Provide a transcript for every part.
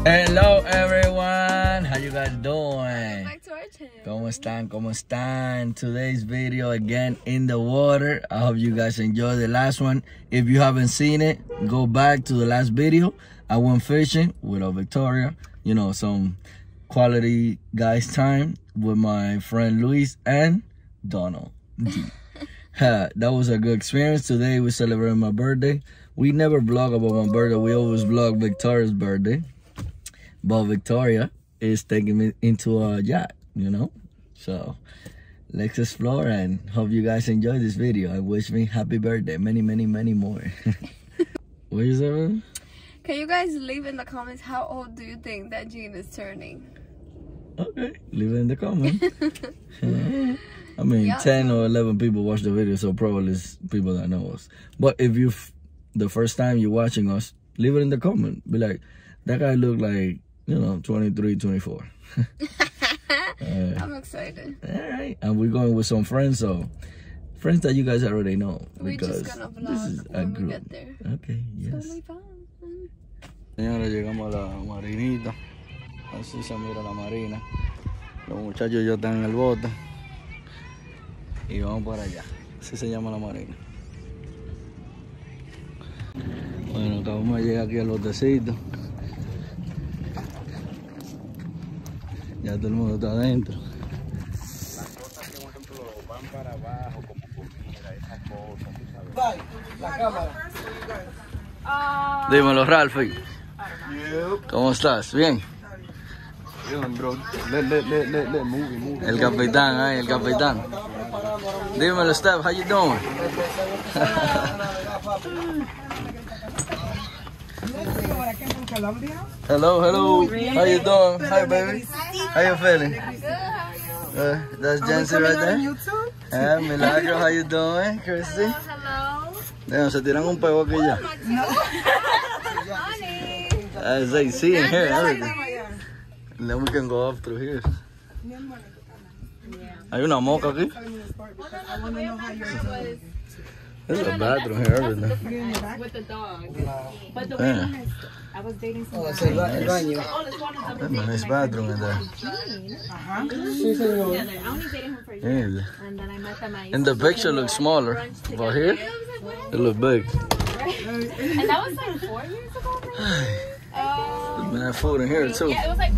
Hello everyone, how you guys doing? Welcome back to our channel. ¿Cómo están? Today's video again in the water. I hope you guys enjoyed the last one. If you haven't seen it, go back to the last video. I went fishing with Victoria. You know, some quality guys time with my friend Luis and Donald. That was a good experience. Today we celebrate my birthday. We never vlog about my birthday. We always vlog Victoria's birthday. But Victoria is taking me into a yacht, you know? So let's explore and hope you guys enjoy this video. And wish me happy birthday. Many, many, many more. What is that? Can you guys leave in the comments how old do you think that Jean is turning? Okay, leave it in the comments. I mean, Yeah. 10 or 11 people watch the video, so probably it's people that know us. But if you, the first time you're watching us, leave it in the comment. Be like, that guy look like, you know, 23, 24. I'm excited. All right, and we're going with some friends, so friends that you guys already know. We're Because just gonna this is vlog a when we group. get there. Okay, yes. It's gonna be fun. Señores, llegamos a la marinita. Así se mira la marina. Los muchachos ya están en el bote. Y vamos para allá. Así se llama la marina. Bueno, acabamos de llegar aquí al botecito. Ya todo el mundo está adentro. Las cosas que, por ejemplo, van para abajo, como comida, esas cosas, tú sabes. La cámara. Dímelo, Ralphie. ¿Cómo estás? ¿Bien? Bien, bro. Move. El capitán, ahí, el capitán. Dímelo, Steph, how you doing? Hello. How you doing? Hi, baby. How you feeling? That's Jancy right there. Milagro, how you doing? Christy? Hello. Se tiran un pego aquí ya. As they see and hear everything. And then we can go up through here. Hay una moca aquí. There's a bathroom here, everything. With the dog. But the Yeah. one is, I was dating some That's guy. a nice, Oh, a nice bathroom in there. I only dated him for a year. Yeah. And then I met them at And the picture looks smaller, but here it looks big. And that was like 4 years ago, maybe? There's been food in here too. Yeah, it was like,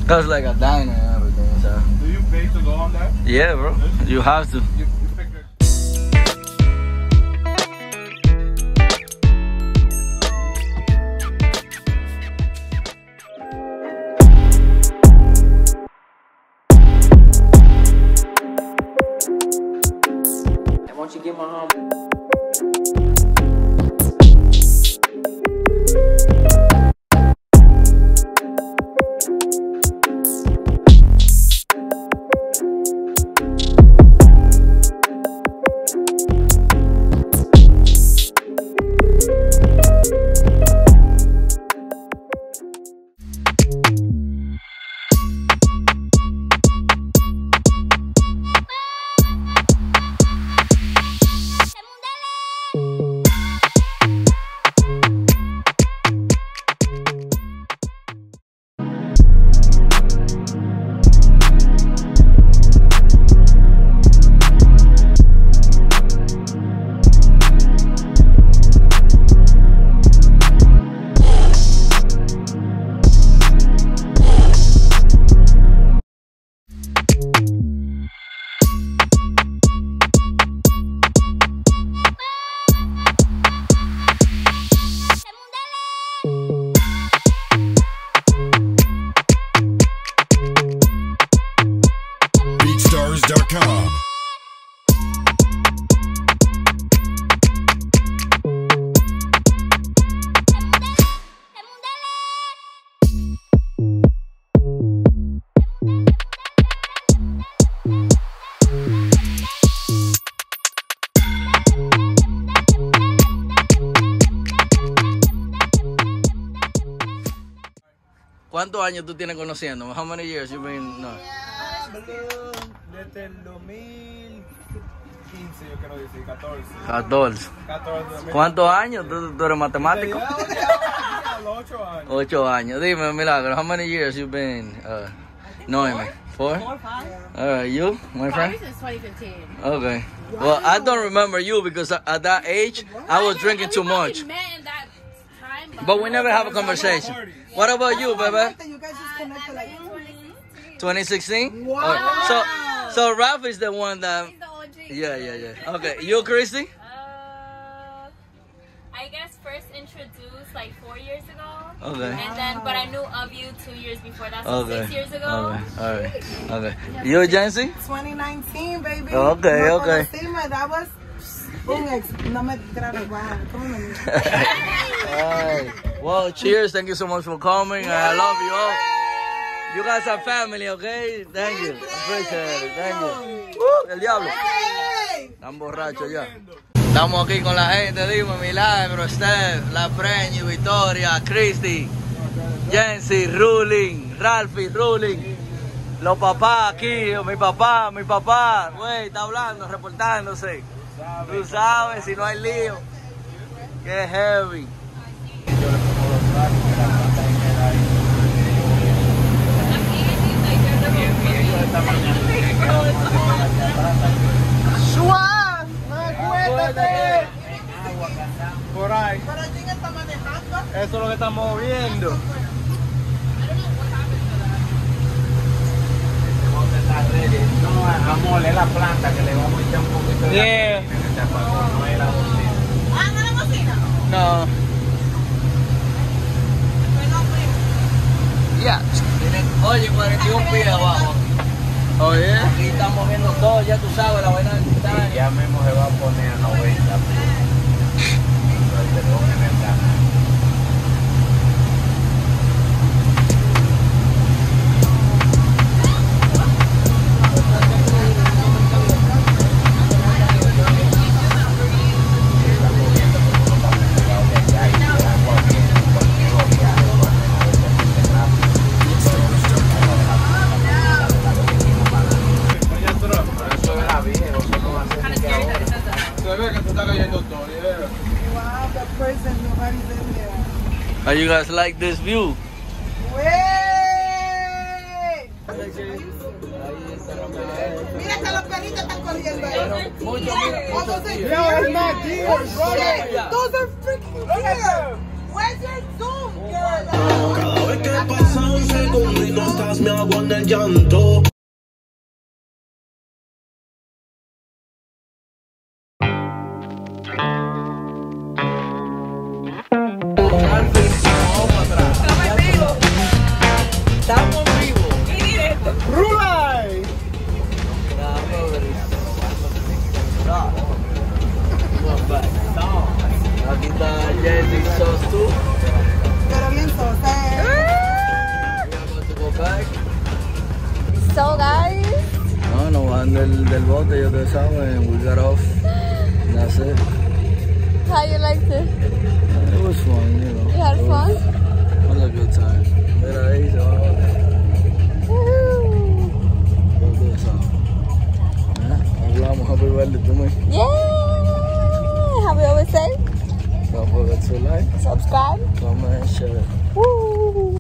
That was like a diner and everything. So Do you pay to go on that? yeah, bro, you have to. You pick it. Why don't you get my home? BeatStars.com. ¿Cuántos años tú tienes conociendo? How many years you been? No. Desde el 2015, yo quiero decir, 14. 14. 14. ¿Cuántos años? ¿Tú eres matemático? Diablo, 8 años. 8 años. Dime, Milagro, how many years you been knowing me? 4? 4 or 5. All right, you, my friend? Probably since 2015. Okay. Well, I don't remember you because at that age, I was drinking too much. We met in that time, But we never have a conversation. What about you, baby? You guys just connected like 2016? Wow. So Ralph is the one that... He's the OG. Yeah. Okay, you, Christy? I guess first introduced like 4 years ago. Okay. And then, but I knew of you 2 years before that, so 6 years ago. Okay. All right. Okay. You, Jancy? 2019, baby. Okay, No okay. conocimos, that was un ex. No me traes baja. ¿Cómo no? All right. Well, cheers. Thank you so much for coming. I love you all. You guys are family, okay? Thank you. Appreciate it. Thank you. El diablo. Están borrachos ya. Estamos aquí con la gente, dime, Milagro, Steph, La Preña, Victoria, Christy, Jency, Ruling, Ralphie, Ruling, los papás aquí, mi papá, güey, está hablando, reportándose. Tú sabes, si no hay lío, que heavy. Por ahí. ¿Pero quién está manejando? Eso es lo que estamos viendo. No, amor, es la planta que le vamos a echar un poquito de Yeah. no es la bocina. Ah, ¿no la bocina? No. Ya. Oye, 41 pies abajo. Oye. Aquí estamos viendo todo, ya tú sabes, la vaina del Titanic. Ya mismo se va a poner a 90. Se pone en el canal. Wow, that person, nobody's in there. How you guys like this view? Wey. Mira que los perritos están corriendo ahí. Those are freaking deer. Where's your zoom, girl? Cada vez que pasa un segundo y no estás, me hago en el llanto. Estamos vivos. ¡Rulay! Aquí está Jenny Sos tú. Pero bien sosa. So guys, No van del bote, ya te saben. We got off. That's it. how you liked it? It was fun, you know. You had fun? It was a good time. Mira ahí, se va.